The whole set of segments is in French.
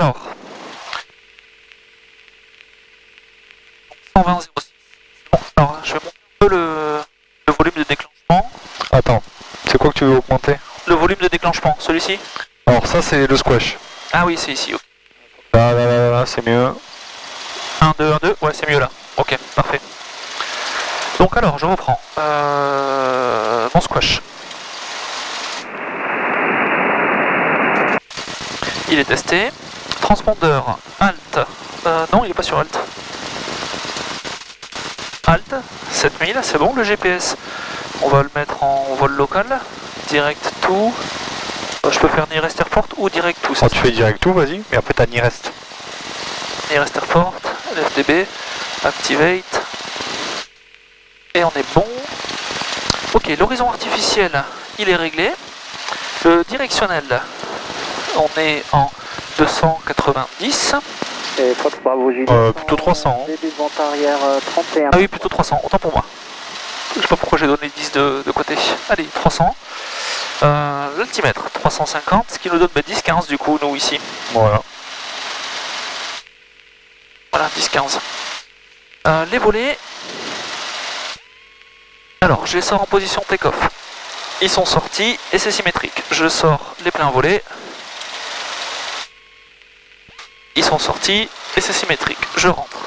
Alors, 120,06. Bon, alors je vais monter un peu le volume de déclenchement. Attends, c'est quoi que tu veux augmenter? Le volume de déclenchement, celui-ci? Alors ça c'est le squash. Ah oui, c'est ici, ok. Là, c'est mieux. 1, 2, 1, 2, ouais, c'est mieux là. Ok, parfait. Donc alors, je reprends. Mon squash. Il est testé. Transpondeur, alt. Non, il n'est pas sur alt. Alt, 7000, c'est bon. Le GPS, on va le mettre en vol local. Direct to. Je peux faire Nearest Airport ou Direct to. Oh, tu fais direct tout, vas-y, mais après t'as Nearest. Nearest Airport, LFDB, Activate. Et on est bon. Ok, l'horizon artificiel, il est réglé. Le directionnel, on est en 290. Et Fox Bravo Juliette. Plutôt 300. Début de vente arrière 31. Ah oui, plutôt 300, autant pour moi. Je sais pas pourquoi j'ai donné 10 de côté. Allez, 300. L'altimètre, 350, ce qui nous donne 10-15 du coup, nous ici. Voilà. Voilà, 10-15. Les volets. Alors, je les sors en position take-off. Ils sont sortis et c'est symétrique. Je sors les pleins volets. Ils sont sortis et c'est symétrique. Je rentre.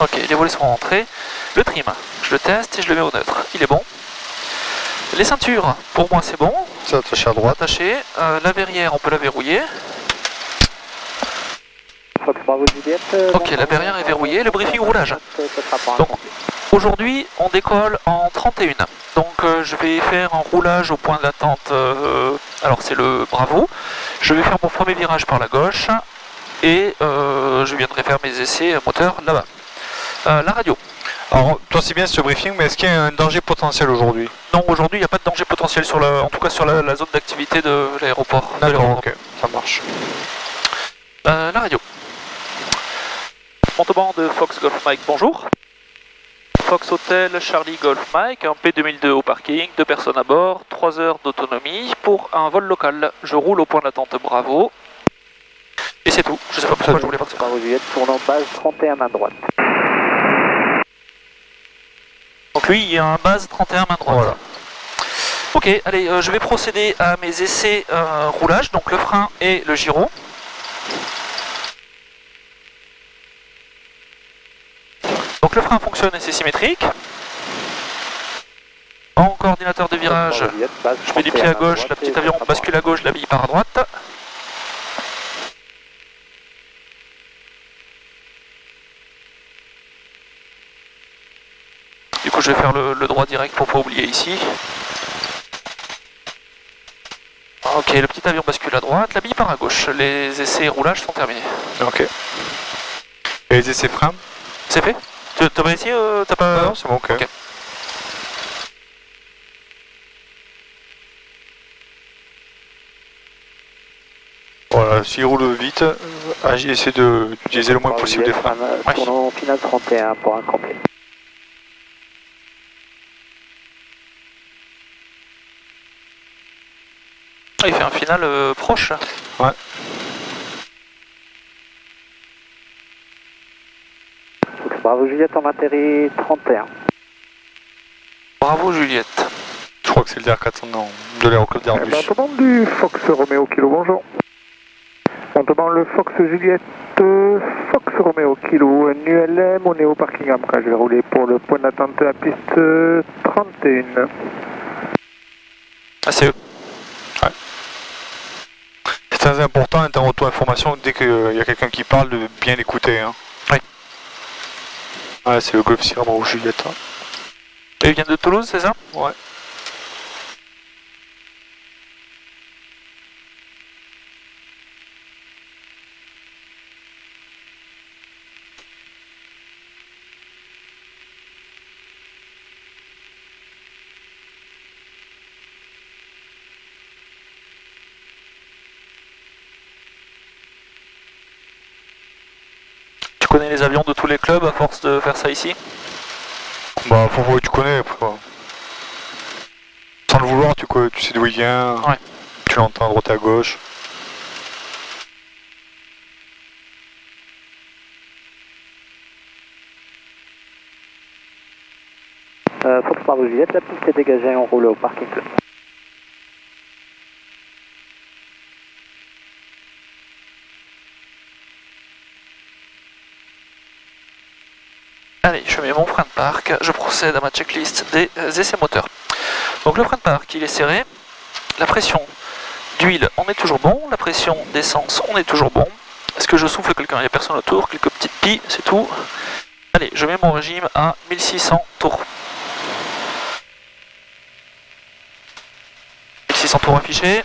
Ok, les volets sont rentrés. Le trim, je le teste et je le mets au neutre. Il est bon. Les ceintures, pour moi c'est bon. C'est attaché à droite. Attaché. La verrière, on peut la verrouiller. Fox Bravo Juliette. Ok, la verrière est verrouillée. Le briefing roulage. Donc, aujourd'hui, on décolle en 31. Donc, je vais faire un roulage au point d'attente. Alors, c'est le Bravo. Je vais faire mon premier virage par la gauche. Et je viendrai faire mes essais moteur là-bas. La radio. Alors, toi c'est bien ce briefing, mais est-ce qu'il y a un danger potentiel aujourd'hui? Non, aujourd'hui, il n'y a pas de danger potentiel, en tout cas sur la zone d'activité de l'aéroport. D'accord, ok, ça marche. La radio. Montauban de Fox Golf Mike, bonjour. Fox Hotel Charlie Golf Mike, un P2002 au parking, 2 personnes à bord, 3 heures d'autonomie pour un vol local. Je roule au point d'attente Bravo. Et c'est tout, je sais pas pourquoi je voulais partir. Bravo Juliette, tournant base 31 main droite. Donc lui, il y a un base 31 main droite. Voilà. Ok, allez, je vais procéder à mes essais roulage, donc le frein et le gyro. Donc le frein fonctionne et c'est symétrique. En coordinateur de virage, je mets du pied à gauche, la petite avion bascule à gauche, la bille part à droite. Du coup je vais faire le droit direct pour pas oublier ici. Ok, le petit avion bascule à droite, la bille part à gauche. Les essais roulage sont terminés. Ok. Et les essais freins? C'est fait? T'as pas essayé? T'as pas... Non, c'est bon, ok. Voilà, s'il roule vite, essaie d'utiliser le moins possible des freins. Tournant final 31 pour un complet. Ah, il fait un final proche. Ouais. Bravo Juliette, on atterrit 31. Bravo Juliette. Je crois que c'est le DR400 de l'aéroclub d'Airbus. Montauban du Fox Romeo Kilo, bonjour. Montauban le Fox Juliette, Fox Romeo Kilo, NULM, on est au parking Amca, je vais rouler pour le point d'attente de la piste 31. Ah, c'est eux. Ouais. C'est très important en auto-information, dès qu'il y a quelqu'un qui parle, de bien l'écouter. Hein. Oui. Ouais, c'est le Golf Sierra Bravo Juliette. Hein. Et ils viennent de Toulouse, c'est ça? Ouais. Tu connais les avions de tous les clubs à force de faire ça ici? Bah, faut voir que tu connais après. Sans le vouloir, tu sais d'où il vient. Ouais. Tu l'entends à droite à gauche. Fox Bravo Juliette, la piste est dégagée, on roule au parking. Allez, je mets mon frein de parc, je procède à ma checklist des essais moteurs. Donc le frein de parc, il est serré, la pression d'huile, on est toujours bon, la pression d'essence, on est toujours bon. Est-ce que je souffle quelqu'un? Il n'y a personne autour, quelques petites pies, c'est tout. Allez, je mets mon régime à 1600 tours. 1600 tours affichés.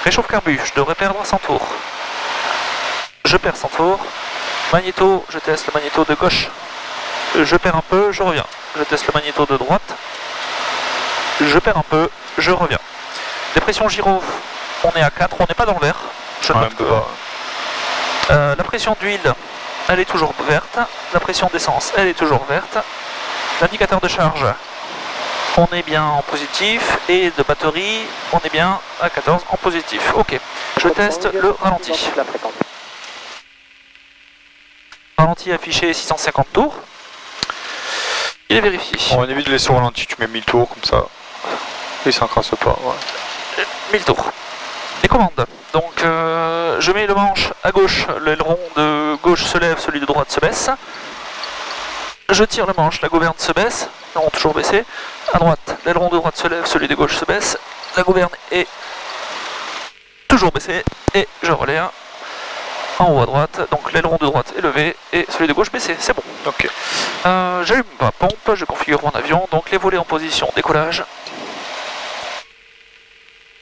Réchauffe carbu, je devrais perdre 100 tours. Je perds 100 tours. Magnéto, je teste le magnéto de gauche. Je perds un peu, je reviens. Je teste le magnéto de droite. Je perds un peu, je reviens. Dépression gyro, on est à 4, on n'est pas dans le vert. Je note que... la pression d'huile, elle est toujours verte. La pression d'essence, elle est toujours verte. L'indicateur de charge, on est bien en positif. Et de batterie, on est bien à 14 en positif. Ok, je teste le ralenti. Ralenti affiché 650 tours. Il est vérifié. On évite de laisser au ralenti, tu mets 1000 tours comme ça. Et ça n'encrasse pas. Ouais. 1000 tours. Les commandes. Donc je mets le manche à gauche, l'aileron de gauche se lève, celui de droite se baisse. Je tire le manche, la gouverne se baisse, l'aileron toujours baissé. À droite, l'aileron de droite se lève, celui de gauche se baisse. La gouverne est toujours baissée et je relève en haut à droite. Donc l'aileron de droite est levé et celui de gauche baissé, c'est bon. Ok. J'allume ma pompe, je configure mon avion, donc les volets en position décollage.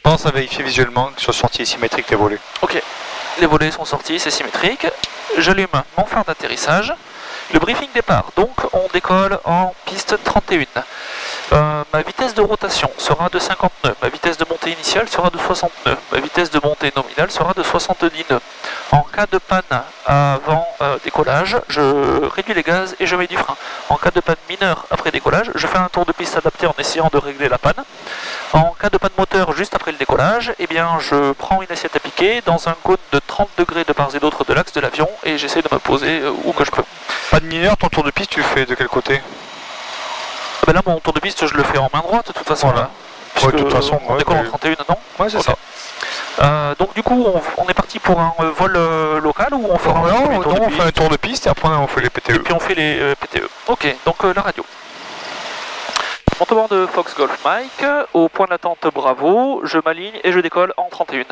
Pense à vérifier visuellement que ce soit sorti symétrique des volets. Ok, les volets sont sortis, c'est symétrique. J'allume mon phare d'atterrissage. Le briefing départ, donc on décolle en piste 31. Ma vitesse de rotation sera de 50 nœuds, ma vitesse de montée initiale sera de 60 nœuds, ma vitesse de montée nominale sera de 70 nœuds. En cas de panne avant décollage, je réduis les gaz et je mets du frein. En cas de panne mineure après décollage, je fais un tour de piste adapté en essayant de régler la panne. En cas de panne moteur juste après le décollage, eh bien, je prends une assiette à piquer dans un cône de 30 degrés de part et d'autre de l'axe de l'avion et j'essaie de me poser où que je peux. Pas de mineur, ton tour de piste, tu le fais de quel côté? Ben là, mon tour de piste, je le fais en main droite de toute façon. Voilà. Là, Ouais, de toute façon, on décolle en 31, non? Ouais, c'est okay. ça. Donc du coup, on est parti pour un vol local ou on fera on fait un tour de piste et après on fait les PTE. Et puis on fait les PTE. Ok, donc la radio. Montement de Fox Golf Mike, au point d'attente Bravo, je m'aligne et je décolle en 31.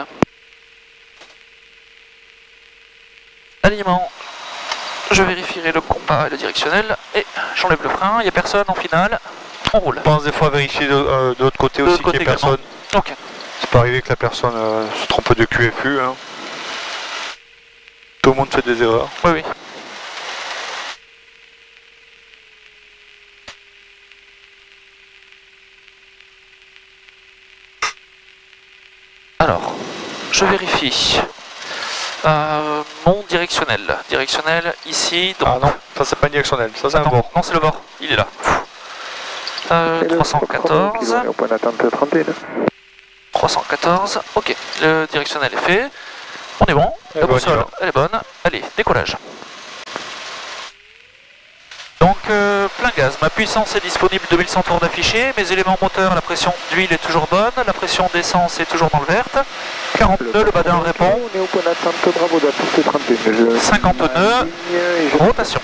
Alignement, je vérifierai le compas et le directionnel et j'enlève le frein, il n'y a personne en finale, on roule. Pense des fois à vérifier de l'autre côté aussi qu'il n'y ait personne. Ok. C'est pas arrivé que la personne se trompe de QFU. Hein. Tout le monde fait des erreurs. Oui, oui. Alors, je vérifie mon directionnel. Directionnel ici. Donc... Ah non, ça c'est pas directionnel, ça c'est un bord. Non, c'est le bord, il est là. 314. 314, ok. Le directionnel est fait. On est bon. La boussole, elle est bonne. Allez, décollage. Donc plein gaz, ma puissance est disponible, 2100 tours d'affiché, mes éléments moteurs, la pression d'huile est toujours bonne, la pression d'essence est toujours dans le vert, 40 nœuds, le badin répond, 50 nœuds, rotation.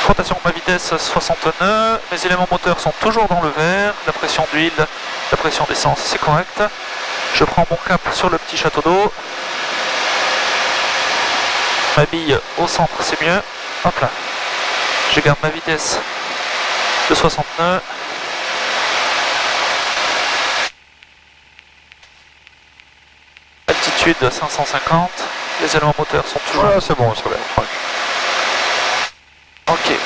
Rotation, ma vitesse 60 nœuds, mes éléments moteurs sont toujours dans le vert, la pression d'huile, la pression d'essence c'est correct, je prends mon cap sur le petit château d'eau. Ma bille au centre, c'est mieux. Hop là. Je garde ma vitesse de 60 nœuds. Altitude 550. Les éléments moteurs sont toujours... Voilà, c'est bon, c'est bien. Ok.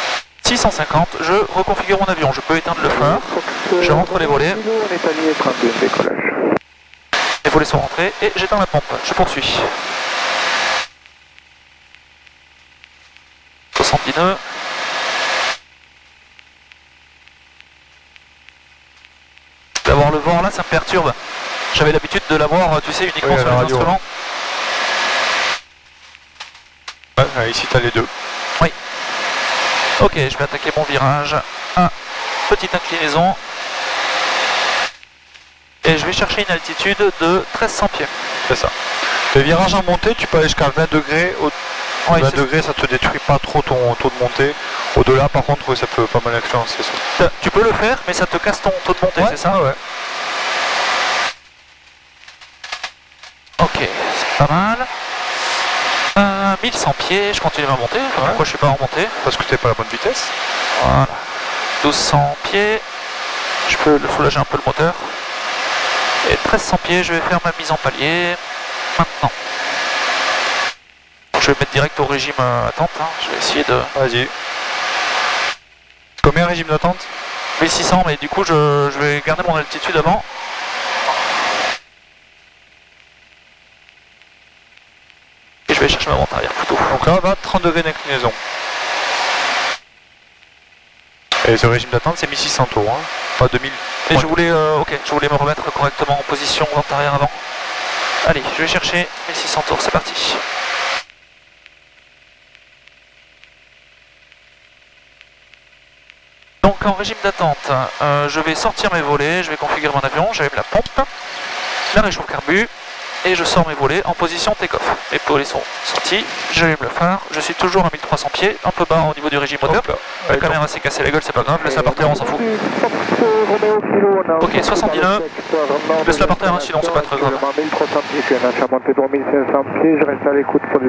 650, je reconfigure mon avion. Je peux éteindre le phare. Je rentre les volets. Les volets sont rentrés et j'éteins la pompe. Je poursuis. 70 nœuds. Alors le vent là, ça me perturbe. J'avais l'habitude de l'avoir, tu sais, uniquement oui, sur les instruments. Ouais, ici t'as les deux. Oui. Ok, je vais attaquer mon virage. Petite inclinaison. Et je vais chercher une altitude de 1300 pieds. C'est ça. Les virages en montée, tu peux aller jusqu'à 20 degrés. 20 degrés, ça te détruit pas trop ton taux de montée. Au-delà, par contre, ça peut pas mal influencer. Tu peux le faire, mais ça te casse ton taux de montée, c'est ça? Ouais. Ok, c'est pas mal. 1100 pieds, je continue ma montée. Pourquoi je suis pas en montée? Parce que t'es pas à la bonne vitesse. Voilà. 1200 pieds. Je peux le soulager un peu le moteur. Et 1300 pieds, je vais faire ma mise en palier maintenant. Je vais mettre direct au régime attente. Je vais essayer de... Vas-y. Combien régime d'attente? 1600, mais du coup je vais garder mon altitude avant. Et je vais chercher ma vente arrière plutôt. Donc là on va à 30 degrés d'inclinaison. Et ce régime d'attente c'est 1600 tours, hein, pas 2000. Et je voulais me remettre correctement en position vente arrière avant. Allez, je vais chercher 1600 tours, c'est parti. Donc en régime d'attente, je vais sortir mes volets, je vais configurer mon avion, j'allume la pompe, la réchauffe carbu, et je sors mes volets en position take-off. Les volets sont sortis, j'allume le phare, je suis toujours à 1300 pieds, un peu bas au niveau du régime moteur. La caméra s'est cassée la gueule, c'est pas grave, laisse-la par terre, on s'en fout. Ok, 79, laisse-la par terre, sinon c'est pas très grave.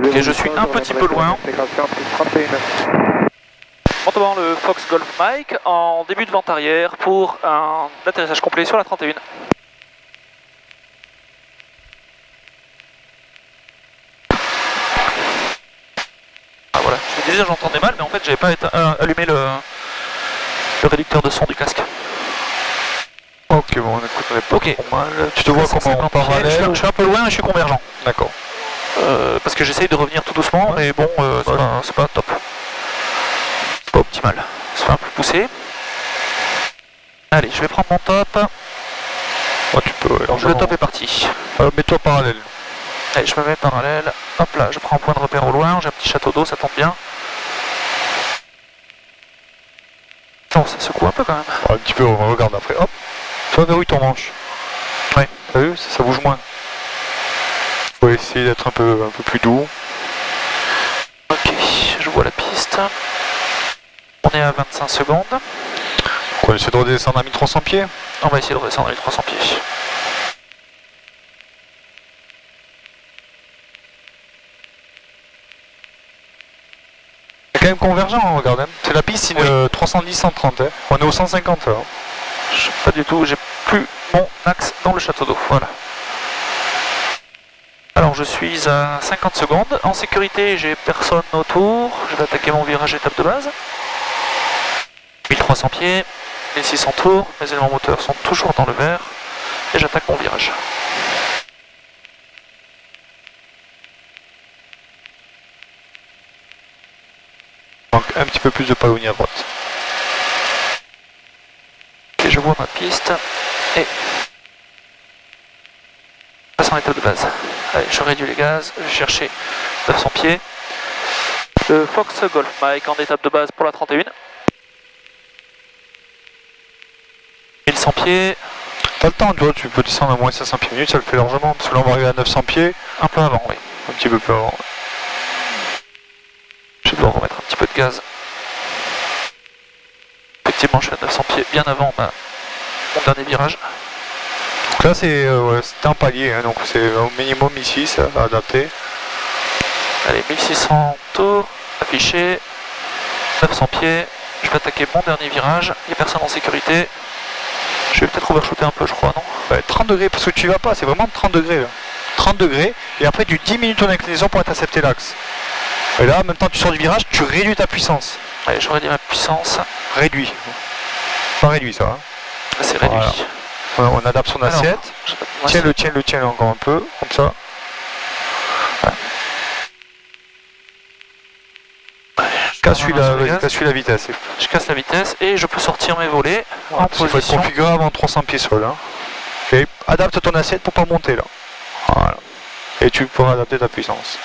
Ok, je suis un petit peu loin. Montement le Fox Golf Mike en début de vente arrière pour un atterrissage complet sur la 31. Ah voilà, je me disais j'entendais mal, mais en fait j'avais pas allumé le réducteur de son du casque. Ok, bon, on écouterait pas trop mal. Tu te vois comment en parallèle? Je suis un peu loin et je suis convergent. D'accord. Parce que j'essaye de revenir tout doucement, mais bon, c'est pas top. Pas optimal, ça fait un peu pousser. Allez, je vais prendre mon top. Oh, tu peux, le top est parti. Mets-toi parallèle. Allez, je me mets parallèle. Hop là, je prends un point de repère au loin. J'ai un petit château d'eau, ça tombe bien. Non, ça secoue un peu quand même. Un petit peu, on regarde après. Hop, tu vois verrouille ton manche. Ouais. T'as vu, ça bouge moins. Faut essayer d'être un peu plus doux. Ok, je vois la piste. On est à 25 secondes. On essaie de redescendre à 1300 pieds. On va essayer de redescendre à 1300 pieds. C'est quand même convergent, on regarde. C'est la piste, c'est une 310-130. On est au 150 là. Pas du tout, j'ai plus mon axe dans le château d'eau. Voilà. Alors je suis à 50 secondes. En sécurité, j'ai personne autour. Je vais attaquer mon virage étape de base. 1300 pieds, 1600 tours. Mes éléments moteurs sont toujours dans le vert. Et j'attaque mon virage. Donc un petit peu plus de palogne à droite. Et je vois ma piste. Et je passe en étape de base. Allez, je réduis les gaz. Je vais chercher 900 pieds. Le Fox Golf Mike en étape de base pour la 31. 1100 pieds. T'as le temps, tu peux descendre à moins 500 pieds minutes, ça le fait largement. Parce que là on va arriver à 900 pieds. Un peu avant, oui. Un petit peu plus avant. Je vais devoir remettre un petit peu de gaz. Effectivement, je suis à 900 pieds bien avant mon dernier virage. Donc là c'est un palier, hein, donc c'est au minimum ici, ça va adapter. Allez, 1600 tours, affiché, 900 pieds. Je vais attaquer mon dernier virage. Il n'y a personne en sécurité. Je vais peut-être overshooter un peu, je crois, non? Ouais, 30 degrés, parce que tu vas pas, c'est vraiment 30 degrés là. 30 degrés, et après du 10 minutes d'inclinaison pour intercepter l'axe. Et là, en même temps tu sors du virage, tu réduis ta puissance. Allez, je réduis ma puissance. Réduit. Pas réduit ça. Hein. Là, c'est réduit. Voilà. On adapte son assiette. Tiens-le encore un peu, comme ça. Ouais. Casse la vitesse. Je casse la vitesse et je peux sortir mes volets en position. Il faut être configuré avant 300 pieds sol. Hein. Et adapte ton assiette pour pas monter là. Voilà. Et tu pourras adapter ta puissance.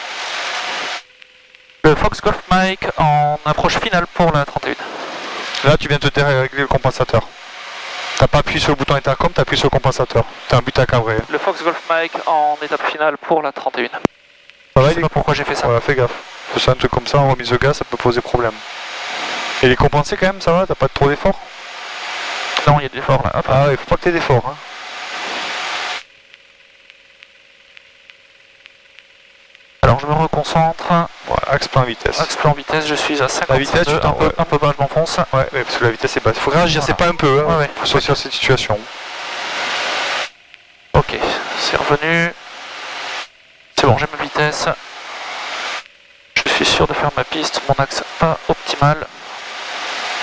Le Fox Golf Mike en approche finale pour la 31. Là tu viens de te dérégler le compensateur. T'as pas appuyé sur le bouton intercom, t'as appuyé sur le compensateur. T'as un but à cabrer. Le Fox Golf Mike en étape finale pour la 31. Ça va, je sais pas pourquoi j'ai fait ça. Voilà, fais gaffe. Parce que un truc comme ça en remise de gaz, ça peut poser problème. Et les compensés quand même, ça va? T'as pas trop d'efforts? Non, il y a de l'effort là. Hop. Ah ouais, faut pas que t'aies d'efforts. Hein. Alors je me reconcentre. Voilà, axe plein vitesse. Axe plan vitesse, je suis à 50. La vitesse, tu un peu bas, je m'enfonce. Ouais, parce que la vitesse est basse. Faut réagir, Voilà. c'est pas un peu. Hein. Ouais. Faut sortir de cette situation. Ok, c'est revenu. C'est bon, j'ai ma vitesse. Je suis sûr de faire ma piste, mon axe pas optimal.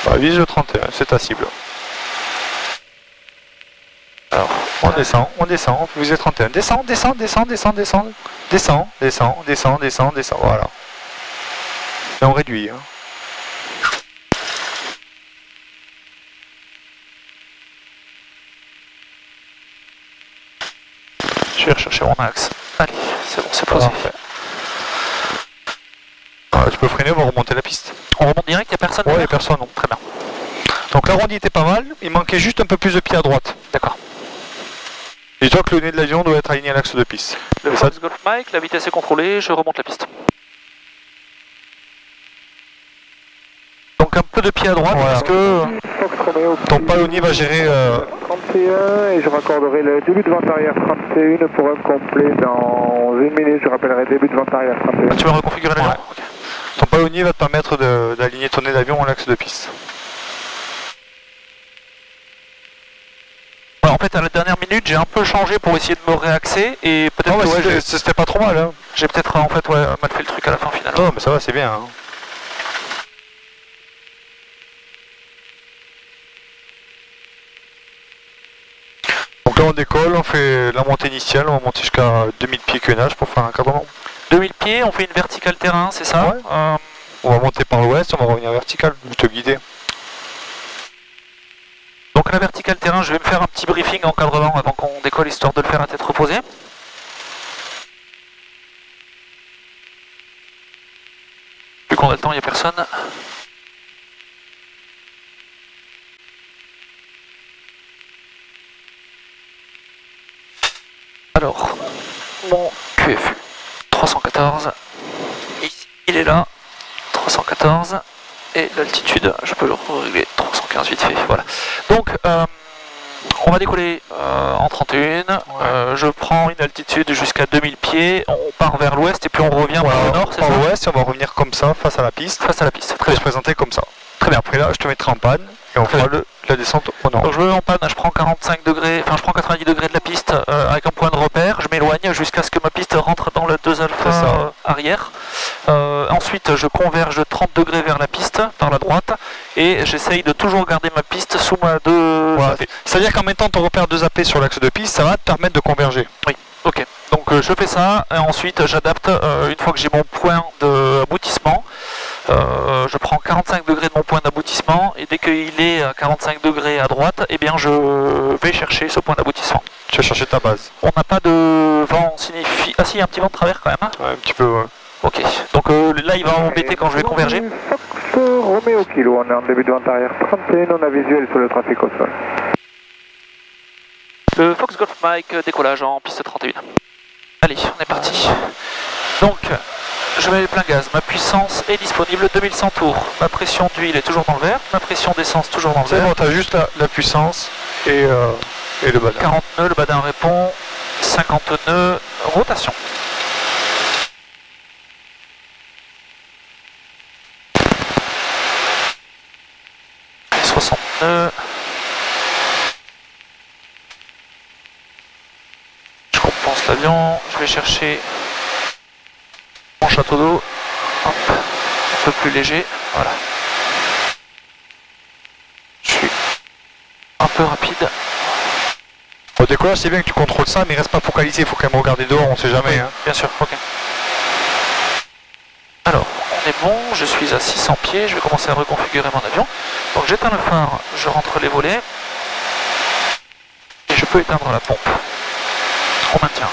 Bah, vise le 31, c'est ta cible. Alors, on descend, vous êtes 31. Descends, voilà. Et on réduit. Hein. je vais rechercher mon axe. Allez, c'est bon, c'est posé. Tu peux freiner, on va remonter la piste. On remonte direct, il n'y a personne? Ouais, il n'y a personne, non. Très bien. Donc l'arrondi était pas mal, il manquait juste un peu plus de pied à droite. D'accord. Dis-toi que le nez de l'avion doit être aligné à l'axe de piste. Le Fox Golf Mike, la vitesse est contrôlée, je remonte la piste. Donc un peu de pied à droite, voilà. parce que ton palonnier va gérer... 31 et je raccorderai le début de vente arrière 31 pour un complet dans 1 minute. Je rappellerai début de vente arrière 31. tu vas reconfigurer l'avion? Ouais. Okay. Ton palonnier va te permettre d'aligner ton nez d'avion à l'axe de piste. Ouais, en fait, à la dernière minute, j'ai un peu changé pour essayer de me réaxer et peut-être que ouais, c'était pas trop mal. Hein. J'ai peut-être en fait mal fait le truc à la fin finalement. Non, mais ça va, c'est bien. Hein. Donc là, on décolle, on fait la montée initiale, on va monter jusqu'à 2000 pieds QNH pour faire un encadrement. 2000 pieds, on fait une verticale terrain, c'est ça? Ouais. On va monter par l'ouest, on va revenir vertical, je te guider. Donc la verticale terrain, je vais me faire un petit briefing encadrement avant qu'on décolle, histoire de le faire à tête reposée. Vu qu'on a le temps, il n'y a personne. Alors, mon QFU 314, ici, il est là, 314. Et l'altitude, je peux le régler 315 vite fait, voilà. Donc, on va décoller en 31, je prends une altitude jusqu'à 2000 pieds, on part vers l'ouest et puis on revient vers le nord, c'est ça? Par l'ouest, on va revenir comme ça, face à la piste. Face à la piste, très bien. Se présenter comme ça. Très bien, après là, je te mettrai en panne et on fera la descente au nord. Donc je me mets en panne, je prends 45 degrés, enfin je prends 90 degrés de la piste avec un point de repère, je m'éloigne jusqu'à ce que ma piste rentre dans le 2 alpha arrière. Ensuite je converge de 30 degrés vers la piste par la droite et j'essaye de toujours garder ma piste sous ma 2 voilà. AP. C'est-à-dire qu'en mettant ton repère 2 AP sur l'axe de piste, ça va te permettre de converger. Oui, ok. Donc je fais ça et ensuite j'adapte une fois que j'ai mon point d'aboutissement. Je prends 45 degrés de mon point d'aboutissement et dès qu'il est à 45 degrés à droite, eh bien je vais chercher ce point d'aboutissement. Tu vas chercher ta base. On n'a pas de vent signifie... Ah si, il y a un petit vent de travers quand même. Ouais, un petit peu, ouais. Ok, donc là il va m'embêter quand je vais converger. Fox Romeo Kilo, on est en début de vente arrière 31, on a visuel sur le trafic au sol. Le Fox Golf Mike, décollage en piste 31. Allez, on est parti. Donc, je mets les plein gaz, ma puissance est disponible, 2100 tours. Ma pression d'huile est toujours dans le vert, ma pression d'essence toujours dans le vert. C'est bon, t'as juste la puissance et le badin. 40 nœuds, le badin répond, 50 nœuds, rotation. Et 60 nœuds. Je compense l'avion, je vais chercher mon château d'eau, hop, un peu plus léger, voilà. Je suis un peu rapide. Au décollage, c'est bien que tu contrôles ça, mais reste pas focalisé, il faut quand même regarder dehors, on sait jamais. Hein. Bien sûr, ok. Alors, on est bon, je suis à 600 pieds, je vais commencer à reconfigurer mon avion. Donc j'éteins le phare, je rentre les volets. Et je peux éteindre la pompe. On maintient.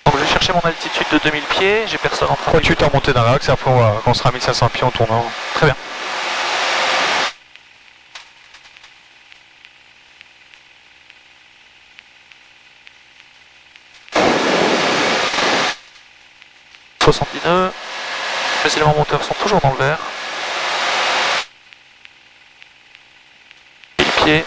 Donc je vais chercher mon altitude de 2000 pieds, j'ai personne en train de... Continue à monter dans l'axe et après quand on sera à 1500 pieds on tourne. Très bien. Les éléments moteurs sont toujours dans le vert. 1000 pieds.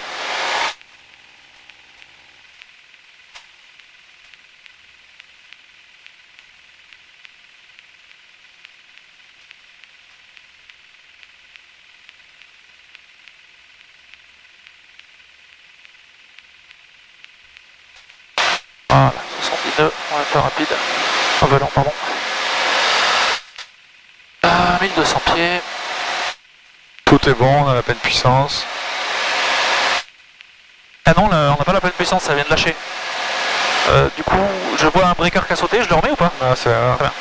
Voilà, 72, on est un peu rapide. En volant, pardon. 1200 pieds. Tout est bon, on a la pleine puissance. Ah non, on n'a pas la pleine puissance, ça vient de lâcher. Du coup, je vois un breaker qui a sauté, je le remets ou pas? Ah, c'est très bien.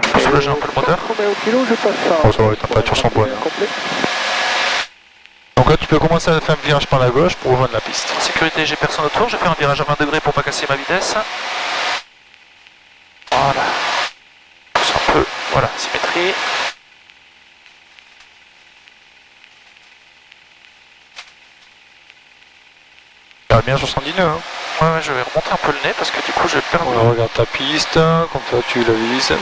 Je peux soulager un peu le moteur. Oh, ça va, les températures sont bonnes. Donc là, tu peux commencer à faire un virage par la gauche pour rejoindre la piste. En sécurité, j'ai personne autour, je vais faire un virage à 20 degrés pour pas casser ma vitesse. Voilà. Pousse un peu, voilà, symétrie. Regarde bien 79. Hein. Ouais, je vais remonter un peu le nez parce que du coup, je perds. Voilà, regarde ta piste, comme ça tu la vises.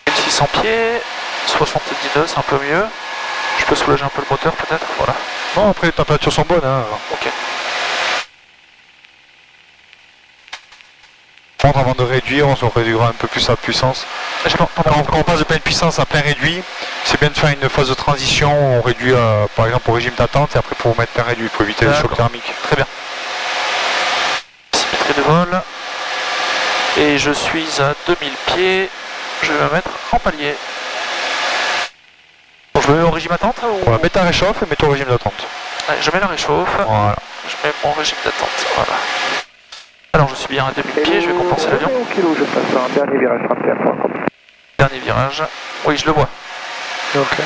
1600 pieds, 79, c'est un peu mieux. Je peux soulager un peu le moteur peut-être, voilà. Bon, après les températures sont bonnes. Hein. Ok. Par contre, avant de réduire, on se réduira un peu plus la puissance. Quand on passe de pleine puissance à plein réduit, c'est bien de faire une phase de transition où on réduit par exemple au régime d'attente et après pour mettre plein réduit pour éviter le choc thermique. Très bien. Symétrie de vol. Et je suis à 2000 pieds. Je vais me mettre en palier. Bon, je me mets au régime d'attente ou... On va mettre un réchauffe et mettre au régime d'attente. Allez, je mets la réchauffe. Voilà. Je mets mon régime d'attente. Voilà. Alors je suis bien à 2000 pieds, je vais compenser l'avion. Je passe un dernier virage 31. Dernier virage. Oui, je le vois. Ok.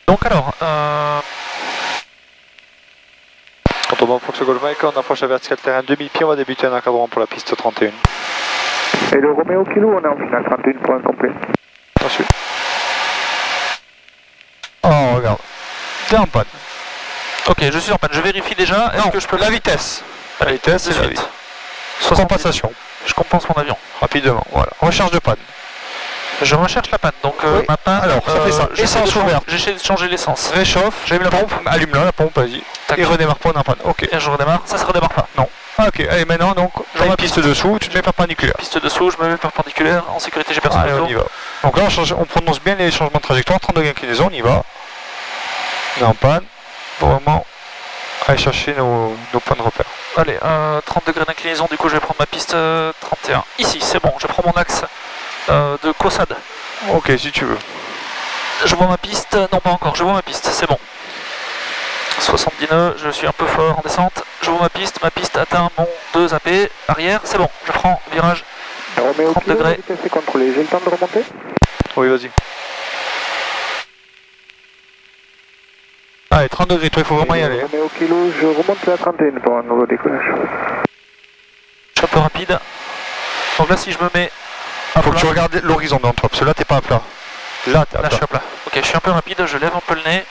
Donc alors, Quand on va en Fox Golf Mike, on approche la verticale terrain 2000 pieds, on va débuter un encadrement pour la piste 31. Et le Romeo Kilo, on est en finale 31 points complet. Reçu. Oh, regarde. T'es en panne. ok, je suis en panne. Je vérifie déjà. Est-ce que je peux... La vitesse. La Allez, vitesse, de c'est la suite. vie. Compensation. Je compense mon avion. Rapidement, voilà. Recherche de panne. Je recherche la panne, donc Oui. ma panne, Alors, ça fait ça. Essence ouverte. J'essaie de changer l'essence. Réchauffe, j'allume la pompe, allume-la, la pompe, vas-y. Et redémarre pas, on est en panne. Ok. Et je redémarre, ça se redémarre pas. Non. Ah, ok, allez, maintenant, donc, J'en une ma piste dessous, tu te mets perpendiculaire. Piste dessous, je me mets perpendiculaire, en sécurité j'ai personne Allez, on autour. y va. Donc là, on prononce bien les changements de trajectoire, 30 degrés inclinaison, on y va. On est en panne. Pour vraiment aller chercher nos points de repère. Allez, 30 degrés d'inclinaison, du coup je vais prendre ma piste 31. Ici, c'est bon, je prends mon axe de Caussade. Ok, si tu veux. Je vois ma piste, non pas encore, je vois ma piste, c'est bon. 70 nœuds, je suis un peu fort en descente. Je vois ma piste atteint mon 2 AP, arrière, c'est bon, je prends virage 30 degrés. Vitesse est contrôlée, j'ai le temps de remonter? Oui, vas-y. Allez, 30 degrés, toi il faut vraiment y aller. Romeo Kilo, je remonte à 31 pour un nouveau décollage. Je suis un peu rapide. Donc là si je me mets... Faut que tu regardes l'horizon devant toi, parce que là t'es pas à plat. Là t'es à Là plat. je suis à plat. Ok, je suis un peu rapide, je lève un peu le nez.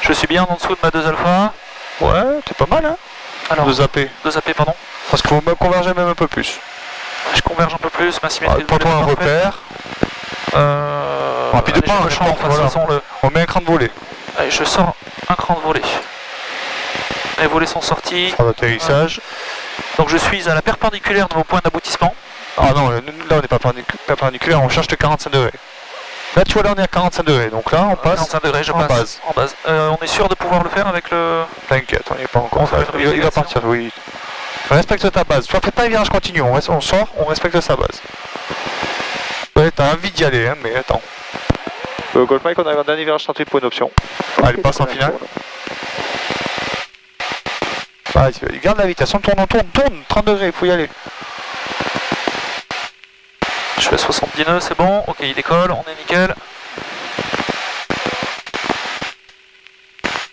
Je suis bien en dessous de ma 2 alpha. Ouais, t'es pas mal hein. Alors, 2 AP. 2 AP, pardon. Parce qu'il faut me converger même un peu plus. Je converge un peu plus, ma symétrie de Prends-toi un vol est repère. Rapidement, allez, je change en face, voilà. façon, On met un cran de volée. Allez, je sors un cran de volée. Les volets sont sortis. Phare d'atterrissage. Donc je suis à la perpendiculaire de mon point d'aboutissement. Ah non, là on n'est pas perpendiculaire, on cherche de 45 degrés. Là tu vois, là on est à 45 degrés, donc là on passe 45 degrés, je en passe base. en base. On est sûr de pouvoir le faire avec le... T'inquiète, on n'y est pas encore. On fait une Il va vérification. partir, oui. Respecte ta base. Tu vois, fais pas un virage continu, on sort, on respecte sa base. Ouais, t'as envie d'y aller, hein, mais attends. Golf Mike, on arrive en dernier virage 38 pour une option. Allez, passe en finale. Vas-y, garde la vitesse, on tourne, 30 degrés, il faut y aller. Je suis à 70 nœuds, c'est bon. Ok, il décolle, on est nickel.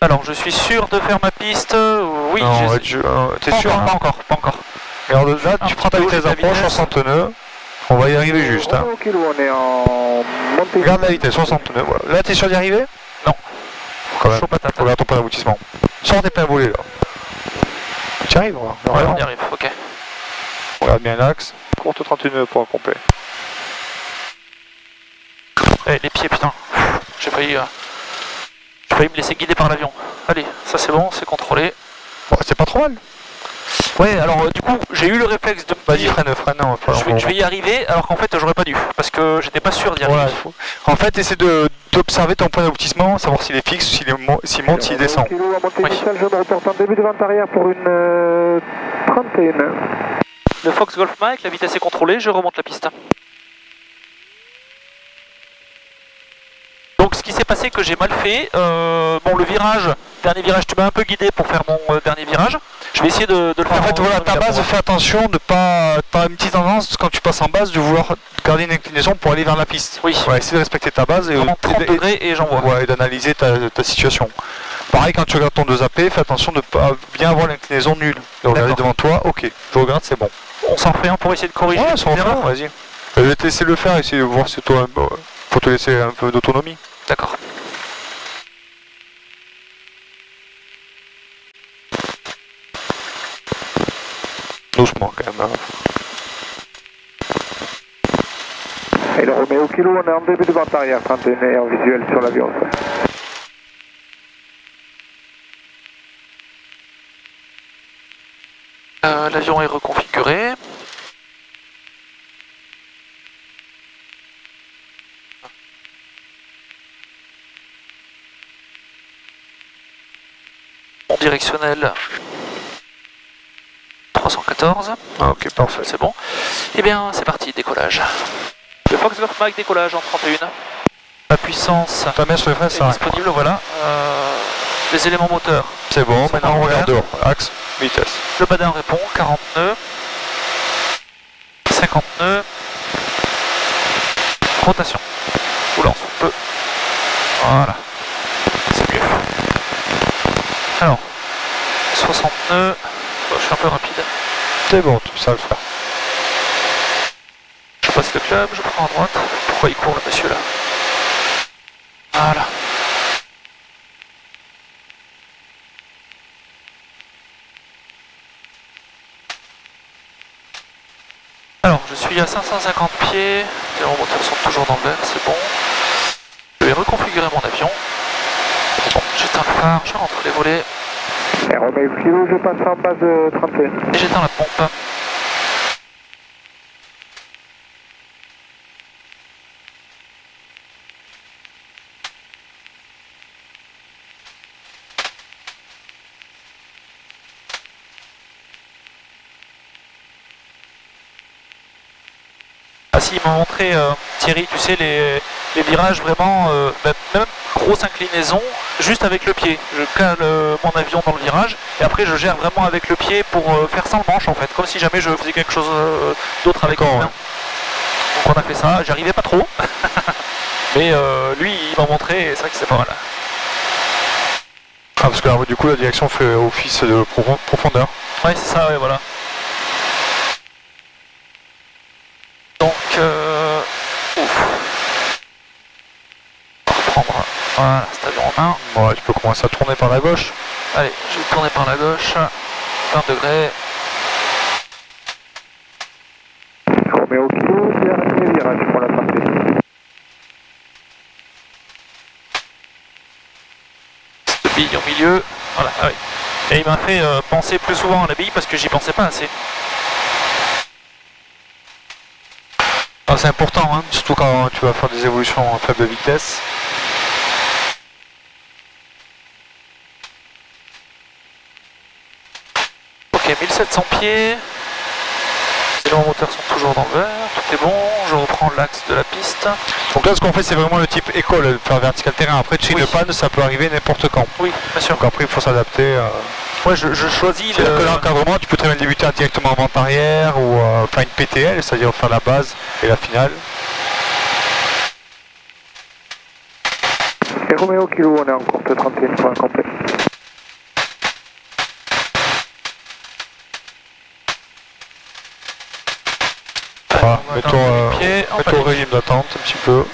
Alors, je suis sûr de faire ma piste. Oui, t'es sûr hein? Pas encore, pas encore. Regarde là, tu prends ta vitesse d'approche, 60 nœuds. On va y arriver juste. Hein. On est en montée. Regarde la vitesse, 60 nœuds. Voilà. Là, t'es sûr d'y arriver? Non. Quand même. Chaud patate. Regarde ton point d'aboutissement. Sors tes pleins volets là. Tu y arrives, ouais, on y arrive, ok. Regarde bien l'axe. Courte 31 nœuds pour un complet. Eh, les pieds, putain. J'ai failli me laisser guider par l'avion. Allez, ça c'est bon, c'est contrôlé. Bon, c'est pas trop mal. Ouais, alors du coup, j'ai eu le réflexe de... Vas-y, freine, non. Je vais y arriver, alors qu'en fait, j'aurais pas dû. Parce que j'étais pas sûr d'y arriver. Voilà, en fait, essaie d'observer ton point d'aboutissement, savoir s'il est fixe, s'il monte, s'il descend. Oui. Je me reporte en début de vente arrière pour une 31. Le Fox Golf Mike, la vitesse est contrôlée, je remonte la piste. Donc ce qui s'est passé que j'ai mal fait, bon le virage, dernier virage, tu m'as un peu guidé pour faire mon dernier virage. Je vais essayer de le faire. En fait voilà, ta base, fais attention de pas une petite tendance quand tu passes en base de vouloir garder une inclinaison pour aller vers la piste. Oui. Ouais, essayer de respecter ta base et 30 degrés et j'envoie. Ouais, et d'analyser ta situation. Pareil quand tu regardes ton 2AP, fais attention de ne pas bien avoir l'inclinaison nulle. De regarder devant toi, ok, je regarde, c'est bon. On s'en fait un pour essayer de corriger. Ouais, s'en fait un, vas-y. Je vais te laisser le faire, essayer de voir si toi, faut te laisser un peu d'autonomie. D'accord. Doucement quand même. Et le Romeo Kilo, on est en début de vente arrière, 31 et en visuel sur l'avion. L'avion est reconfiguré. Mon directionnel 314. Ah, ok, parfait. C'est bon. Eh bien, c'est parti, décollage. Le Fox Golf Mike décollage en 31. La puissance ta main sur les freins, est disponible, voilà. Les éléments moteurs. C'est bon, maintenant on regarde dehors. Axe, vitesse. Le badin répond, 40 nœuds. 50 nœuds. Rotation. Oula, on peut. Voilà. C'est mieux. Alors, 60 nœuds. Oh, je suis un peu rapide. C'est bon, tout ça le faire. Je passe le club, je prends à droite. Pourquoi il court le monsieur là? Voilà. Alors, je suis à 550 pieds. Les moteurs sont toujours dans le vert, c'est bon. Je vais reconfigurer mon avion. Bon, j'éteins le phare, je rentre les volets. Et Romeo Kilo, je passe en base 31. Et j'éteins la pompe. Ah si, il m'a montré, Thierry, tu sais, les virages vraiment, même grosse inclinaison, juste avec le pied. Je cale mon avion dans le virage, et après je gère vraiment avec le pied pour faire sans le manche en fait, comme si jamais je faisais quelque chose d'autre avec mon main. Donc on a fait ça, j'arrivais pas trop, mais lui il m'a montré, et c'est vrai que c'est pas mal. Ah parce que là, du coup la direction fait office de profondeur. Ouais c'est ça, ouais voilà. Donc, ouf. On va reprendre, voilà, cet avion en main. Ouais, tu peux commencer à tourner par la gauche. Allez, je vais tourner par la gauche, 20 degrés. Romeo Kilo, dernier virage pour la partie. Cette bille au milieu, voilà, ah oui. Et il m'a fait penser plus souvent à la bille parce que j'y pensais pas assez. Ah, c'est important, hein, surtout quand tu vas faire des évolutions à faible vitesse. Ok, 1700 pieds. Les moteurs sont toujours dans le vert, tout est bon, je reprends l'axe de la piste. Donc là ce qu'on fait c'est vraiment le type école, faire vertical terrain. Après tu sais une panne, ça peut arriver n'importe quand. Oui, bien sûr. Donc après il faut s'adapter. Ouais, je choisis le... que l'encadrement, tu peux très bien débuter directement en vente arrière ou faire une PTL, c'est-à-dire faire la base et la finale. Et Romeo Kilo, on est en courte 31 pour un complet. Voilà, mets-toi au régime d'attente un petit peu.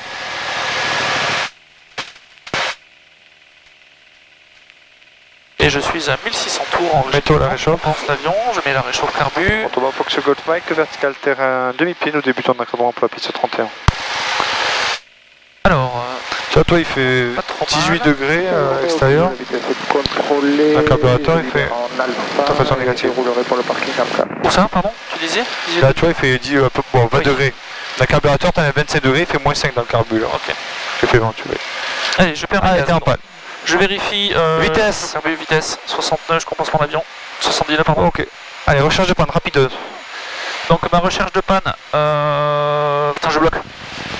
Et je suis à 1600 tours en mets-toi la réchauffe. L'avion, je mets la réchauffe carbu. On tombe Fox Golf Mike, vertical terrain demi-pied, nous débutons d'encadrement pour la piste 31. Alors, tu vois, toi il fait 18 degrés à l'extérieur. Le carburateur il fait température négative. Où ça, pardon? Tu disais? Là tu vois il fait 10, un peu, bon, 20 degrés. Le carburateur t'en as 27 degrés, il fait moins 5 dans le carbu là. Ok. Je fais 20, tu veux. Allez, je perds t'es en panne. Je vérifie vitesse. Carbu, vitesse 69, je compense mon avion. 79 pardon. Ok. Allez, recherche de panne, rapide. Donc ma recherche de panne. Putain, je bloque.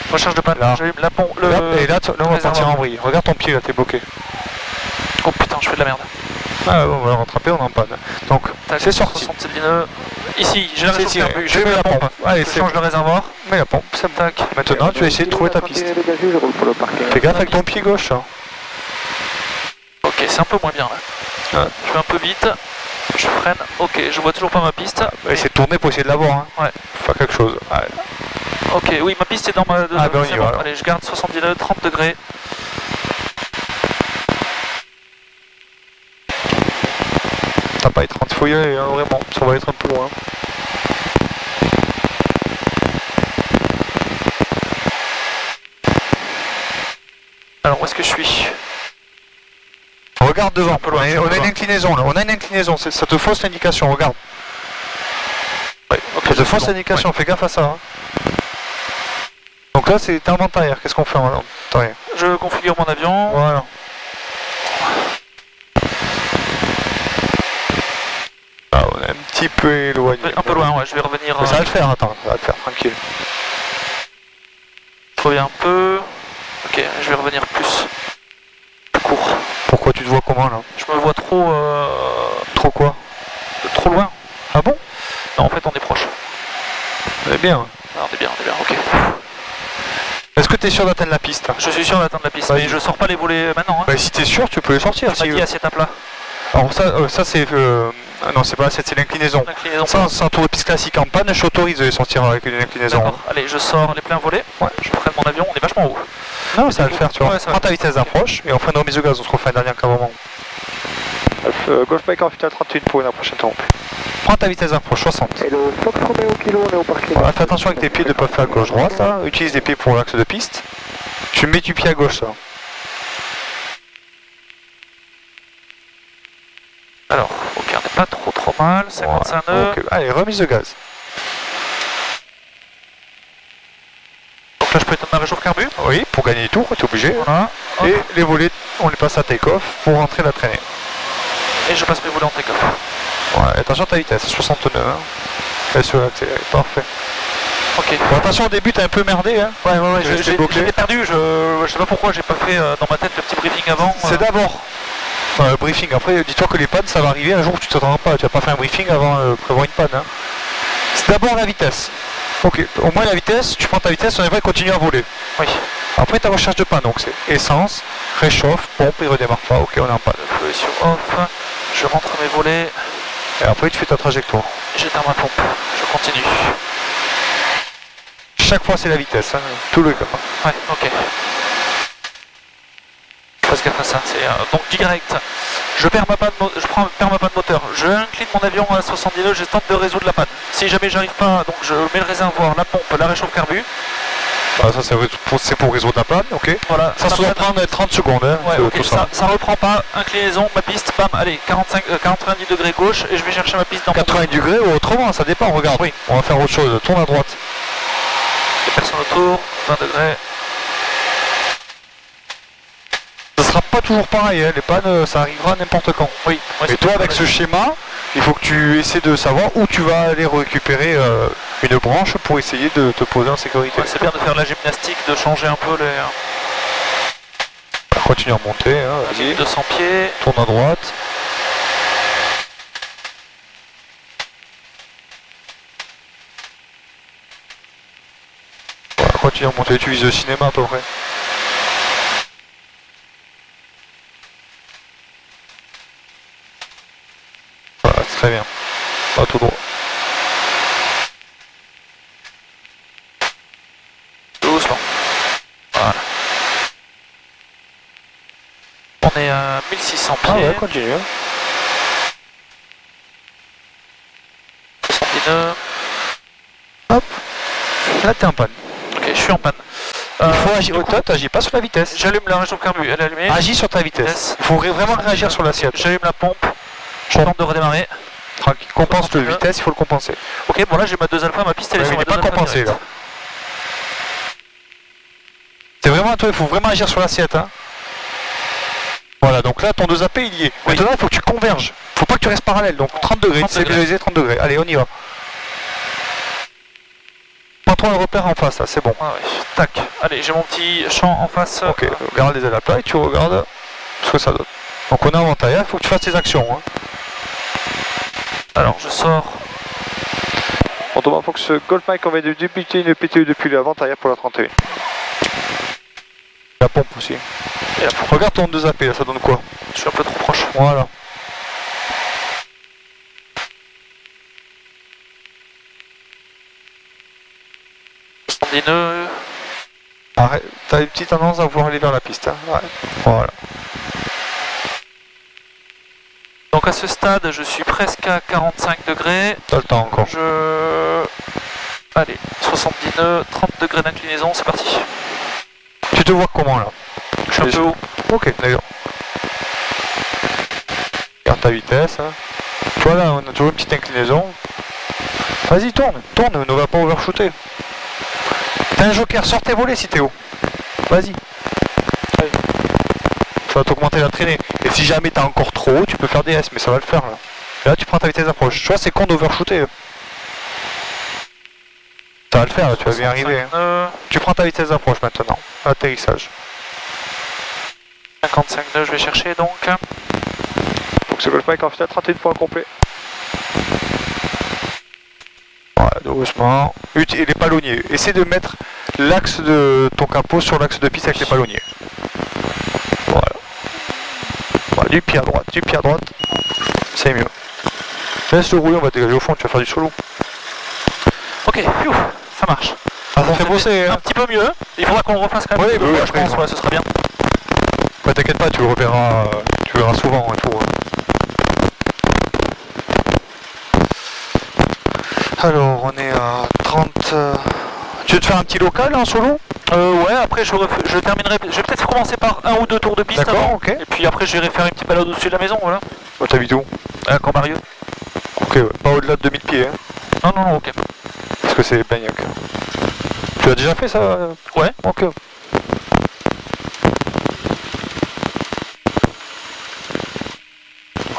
Recherche de panne. Là. La pompe. Et là, on va partir en vrille. Regarde ton pied là, t'es bloqué. Oh putain, je fais de la merde. Ah bon, on va le rattraper, on est en panne. Donc, c'est sorti. 67 nœuds. Ici, j'ai la réchauffe carbu, je mets la pompe. Allez, je change le réservoir. Mets la pompe. Tac. Maintenant, tu vas essayer de trouver ta piste. Fais gaffe avec ton pied gauche. Hein. Ok, c'est un peu moins bien là. Ouais. Je vais un peu vite. Je freine. Ok, je vois toujours pas ma piste. Essaye de tourner pour essayer de l'avoir. Hein. Ouais. Faire quelque chose. Ouais. Ok, oui, ma piste est dans ma... Ah ben on y va. Allez, je garde 70 nœuds, 30 degrés. T'as pas être 30 faut y aller, hein, vraiment. Ça va être un peu loin. Alors, où est-ce que je suis? Regarde devant, on a une inclinaison là, on a une inclinaison, ça te fausse l'indication, regarde. Ouais, ok. Ça te fausse l'indication, fais gaffe à ça. Hein. Donc là c'est en vente arrière, qu'est-ce qu'on fait en vente arrière? Je configure mon avion. Voilà. Ah, on est un petit peu éloigné. Un peu loin, ouais, je vais revenir. Mais ça va le faire, attends, ça va le faire, tranquille. Je reviens un peu. Ok, je vais revenir plus court. Pourquoi tu te vois comment là? Je me vois trop... Trop quoi? Trop loin. Ah bon? Non, en fait on est proche. On est bien. Ah, on est bien, ok. Est-ce que tu es sûr d'atteindre la piste? Je suis sûr d'atteindre la piste, mais je sors pas les volets maintenant. Hein. Bah, si tu es sûr, tu peux les sortir. Tu m'as dit à cette étape là. Alors ça c'est... non c'est pas c'est l'inclinaison. Ça c'est un tour de piste classique en panne, je t'autorise de les sortir avec une inclinaison. D'accord, allez je sors les pleins volets, ouais. Je prends mon avion, on est vachement haut. Non ça va le faire tu vois, ouais, prends ta vitesse d'approche et on fait une remise de gaz, on se refait un dernier encadrement. Golf Mike en final 31 pour une approche interrompue. Prends ta vitesse d'approche, 60. Et le Fox Romeo Kilo, on est au parking. Voilà, fais attention avec tes pieds de ne pas faire gauche-droite là, utilise les pieds pour l'axe de piste. Tu mets du pied à gauche là. Alors, ok, on n'est pas trop mal, 55 nœuds. Okay. Allez, remise de gaz. Donc là je peux éteindre ma réchauffe carbu? Oui, pour gagner des tours, tu es obligé. Voilà. Et les volets, on les passe à take-off pour rentrer la traînée. Et je passe mes volets en take-off. Ouais, attention à ta vitesse, 69. Hein. Elle se accélère, parfait. Ok. Bon, attention au début, t'as un peu merdé. Hein. Ouais, j'ai perdu, je sais pas pourquoi j'ai pas fait dans ma tête le petit briefing avant. C'est d'abord le briefing. Après, dis-toi que les pannes, ça va arriver un jour où tu t'attendras pas. Tu vas pas faire un briefing avant de prévoir une panne. Hein. C'est d'abord la vitesse. Ok, au moins la vitesse, tu prends ta vitesse, on est vrai continuer à voler. Oui. Après ta recherche de panne, donc c'est essence, réchauffe, pompe, il redémarre pas, ok on est en panne. Le feu est sur off, je rentre mes volets. Et après tu fais ta trajectoire. J'éteins ma pompe, je continue. Chaque fois c'est la vitesse, hein, tout le gars. Ouais, ok. Parce qu'à ça, c'est donc direct. Je perds ma panne, perds ma panne moteur. Je incline mon avion à 70 nœuds, je tente de résoudre la panne. Si jamais j'arrive pas, donc je mets le réservoir, la pompe, la réchauffe carbu. Bah, ça c'est pour résoudre la panne, ok. Voilà. Ça doit prendre 30 secondes, hein, ouais, okay. tout ça. Ça reprend pas, inclinaison, ma piste, bam, allez, 90 degrés gauche et je vais chercher ma piste dans 90 degrés ou autrement, ça dépend, regarde. Oui. On va faire autre chose, tourne à droite. Il y a personne autour, 20 degrés. Ça sera pas toujours pareil, hein. Les pannes ça arrivera n'importe quand. Oui. Ouais, et toi avec ce schéma, il faut que tu essaies de savoir où tu vas aller récupérer une branche pour essayer de te poser en sécurité. Ouais, c'est bien de faire la gymnastique, de changer un peu les... Continue à remonter, hein, vas-y. 200 pieds. Tourne à droite. Voilà, continue à remonter, tu vises le cinéma à peu près. Très bien. Pas tout droit. Doucement. Voilà. On est à 1600 pieds. Ah ouais, continue. 79. Hop. Là, t'es en panne. Ok, je suis en panne. Il faut agir. Toi, t'agis pas sur la vitesse. J'allume la réchauffe carbu, elle est allumée. Agis sur ta vitesse. Il faut vraiment réagir sur l'assiette. J'allume la pompe. Je tente de redémarrer. Tranquille. Compense de vitesse, il faut le compenser. Ok, bon là j'ai ma 2 alpha, ma piste elle est sur Il ma n'est 2 pas alpha compensé direct. là. C'est vraiment à toi, il faut vraiment agir sur l'assiette. Hein. Voilà, donc là ton 2AP il y est. Oui. Maintenant il faut que tu converges. Faut pas que tu restes parallèle, donc 30 degrés, 30 degrés. stabilisé 30 degrés. Allez, on y va. Pas trop le repère en face là, c'est bon. Ah ouais, tac. Allez, j'ai mon petit champ en face. Ok, regarde les ailes à plat et tu regardes ce que ça donne. Donc on a un tailleur, il faut que tu fasses tes actions. Hein. Alors je sors. On demande pour que ce Golf Mike on met de débuter une PTE depuis l'avant-arrière pour la 31. La pompe aussi. Et la pompe. Regarde ton 2AP là, ça donne quoi? Je suis un peu trop proche. Voilà. Des nœuds. Arrête, t'as une petite tendance à vouloir aller vers la piste. Hein. Ouais. Voilà. Donc à ce stade, je suis presque à 45 degrés. T'as le temps encore. Allez, 70 nœuds, 30 degrés d'inclinaison, c'est parti. Tu te vois comment là? Je suis un peu haut. Ok, d'accord. Regarde ta vitesse. Hein. Tu vois là, on a toujours une petite inclinaison. Vas-y, tourne, ne va pas overshooter. T'as un joker, sors tes volets si t'es haut. Vas-y. Allez. Ça va t'augmenter la traînée. Et si jamais t'es encore trop haut, tu peux faire des S, mais ça va le faire là. Et là, tu prends ta vitesse d'approche. Tu vois, c'est con d'overshooter. Ça va le faire, là, tu vas bien arriver. Hein. Tu prends ta vitesse d'approche maintenant. Atterrissage. 55 nœuds, je vais chercher donc. Faut que ce Golf Mike en finale 31 points complet. Voilà, doucement. Et les palonniers. Essaie de mettre l'axe de ton capot sur l'axe de piste avec les palonniers. Voilà. Voilà. Du pied à droite, c'est mieux. Laisse-le rouler, on va dégager au fond, tu vas faire du solo. Ok, pfiou, ça marche. Ah, ça fait bosser, un hein. petit peu mieux. Il faudra qu'on le refasse quand même. Oui, Je après, pense, ouais, ce sera bien. Ouais, t'inquiète pas, tu le reverras souvent et tout. Alors, on est à 30... Tu veux te faire un petit local en solo? Ouais, après je terminerai. Je vais peut-être commencer par 1 ou 2 tours de piste. D'accord, avant. ok. Et puis après, j'irai faire une petite balade au-dessus de la maison, voilà. Bah, t'habites où? À Cambarieux. Ok, ouais. Pas au-delà de 2000 pieds, hein. Non, ok. Parce que c'est Bagnac. Tu as déjà fait ça? Ouais. Ok.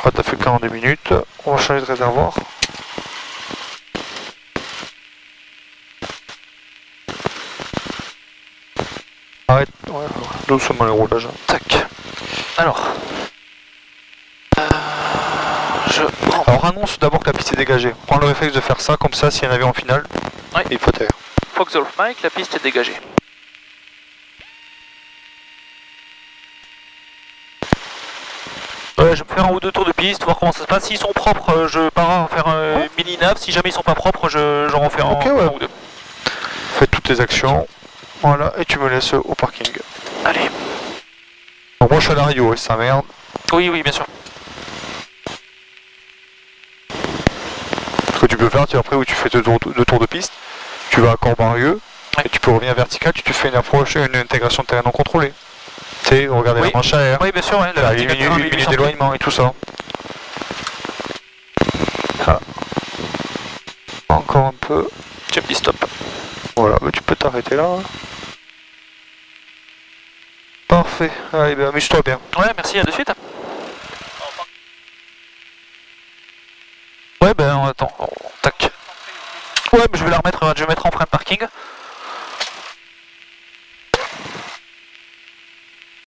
Ah, t'as fait 42 minutes. On va changer de réservoir. Arrête. Ouais, doucement le roulage. Tac. Alors. Je prends. Alors annonce d'abord que la piste est dégagée. Prends le réflexe de faire ça, comme ça, s'il y en avait en finale, Ouais. il faut taire. Fox Golf Mike, la piste est dégagée. Ouais, je vais me faire 1 ou 2 tours de piste, voir comment ça se passe. S'ils sont propres, je pars en faire un mini nav. Si jamais ils sont pas propres, j'en refais Ok, un ouais. ou 2. Fais toutes tes actions. Voilà, et tu me laisses au parking. Allez. Donc moi je suis à la radio, ça merde. Oui, bien sûr. Ce que tu peux faire, après où tu fais 2 tours de piste, tu vas à Cambarieux, Ouais. et tu peux revenir vertical, tu te fais une approche, une intégration de terrain non contrôlée. Tu sais, regarder Oui. la manche à air, Oui, bien sûr, ouais. la minute d'éloignement et tout ça. Ah. Encore un peu. Tu me dis stop. Voilà, bah, tu peux t'arrêter là. Parfait, allez, ben amuse-toi bien. Ouais, merci, à de suite. Ouais, ben attends,